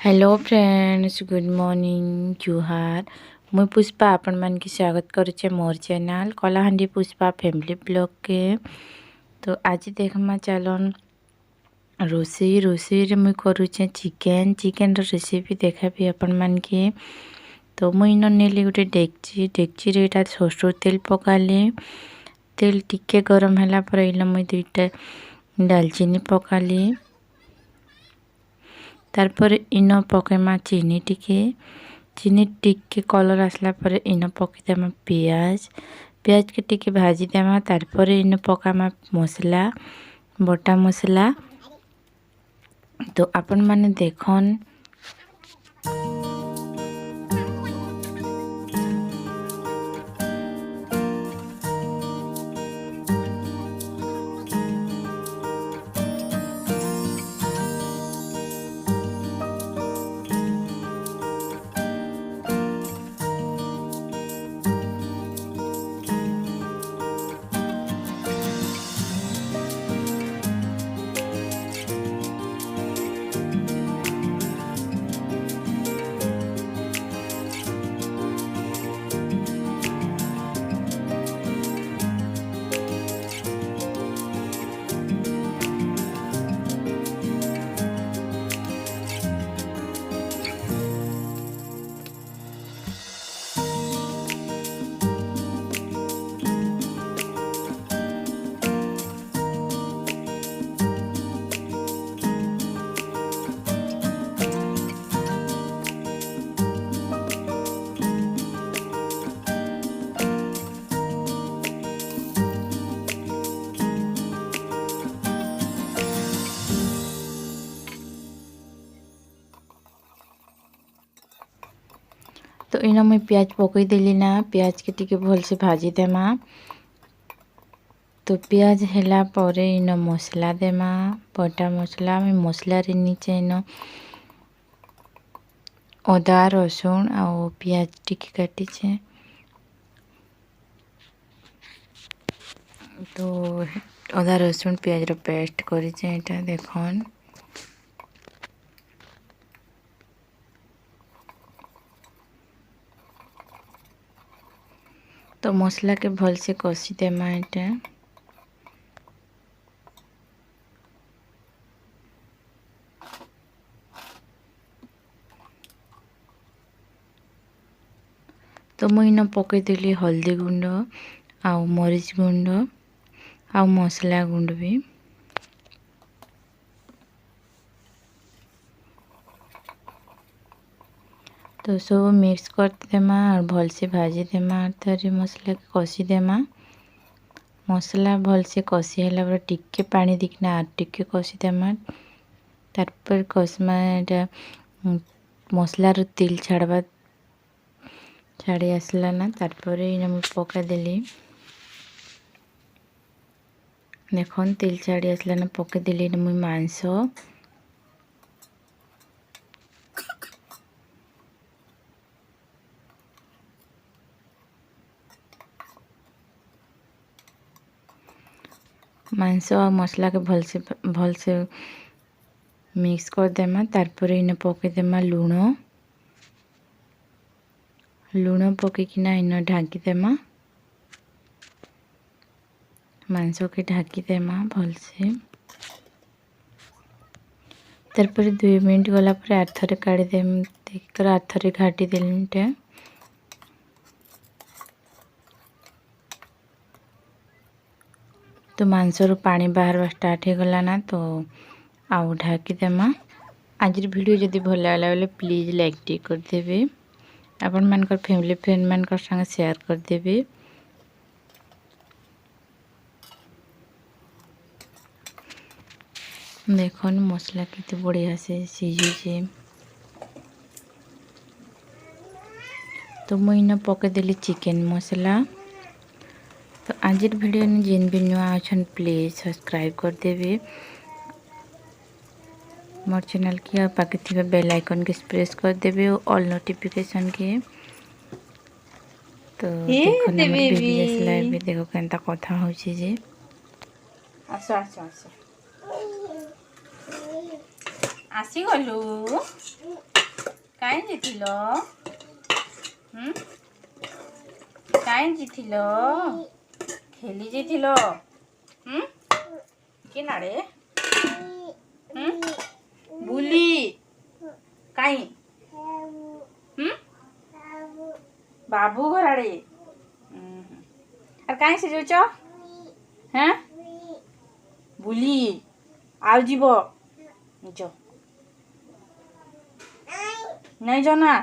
Hello friends, good morning, जुहार। मुई पुष्पा आपण मन की स्वागत करुचे मोर channel Kalahandi Pushpa family blog के। तो आज देखमा चलन रोषेई रे मुई करुचे चिकेन रेसिपी देखाबी आपण मन के। तो मुई न नेली गोटे डेक्ची रे एटा सरसों तेल पकाली। तेल टिके गरम होला पर इला मुई दुईटा दालचीनी पकाली। तारपर इन पकेमा चीनी टिके कलर आसला पर इन पकेदेमा पियाज के टिके भाजी देमा। तारपर इन पकामा मसला बटा मसला। तो आपण माने देखन तो इन मुई प्याज पकई देली ना। प्याज के टिके भल से भाजी देमा। तो प्याज हैला परे इन मसला देमा बटा मसला। मसला रे नीचे इन अदा रसुण आ प्याज टिके काटी छे। तो अदा रसुण प्याज रो पेस्ट करी छे एटा देखन। तो मसला के भल से कसी देमा एटा। तो मुई न पकई देली हल्दी गुंड आ मरीच गुंड आ मसला गुंड भी। तो सब मिक्स कर देमा और भल से भाजी देमा। तारी मसला के कसी देमा। मसला भल से कसी हैला पर टिके पानी दिखना और टिके कसी देमा। तारपर कसमा एटा मसला रो तेल छाड़ी आसला ना। तारपर इन मुई पका देली देखन तेल छाड़ी आसला ना। पका देली इन मुई मांस और मसला के भल से मिक्स कर देमा। तारपर इन पके देमा लूण पकईकिना इन ढाकी देमा। मांस के ढाकी देमा भल से। तारपर 2 मिनट गला पर आर थरे काढ़ी देम। देखकर आर थरे घाटी देली। तो मांस रो पानी बाहर स्टार्ट हो गला ना। तो आउ ढाकी देमा। आज वीडियो जदि भल लागला बेले प्लीज लाइक टी कर देबे। आपण मानकर फैमिली फ्रेंड मानकर संग शेयर कर देबे। देखन मसला केते बढ़िया से सिझुचे। तो मुई न पके देली चिकेन मसला। तो आज वीडियो ने जेन भी नुआ अछन प्लीज सब्सक्राइब कर देबे। मोर चैनल की पाके थिबा बेल आइकन के प्रेस कर देबे ऑल नोटिफिकेशन के। तो देखो हमर बेबी आसला भी देखो केनता कथा होची जे। आसो आसो आसो आसी गलु। କାଇଁ ଯାଇଥିଲ? କାଇଁ ଯାଇଥିଲ? ଖେଳି ଯାଇଥିଲ? କି ନାଡ଼େ? ବୁଲି କାଇଁ? ବାबू घर आड़े আর কাଇଁ সে যাଉছ? হ্যাঁ বুলি ଆଉ ଯିବ ଯ ନାଇଁ ଯାଅ ନା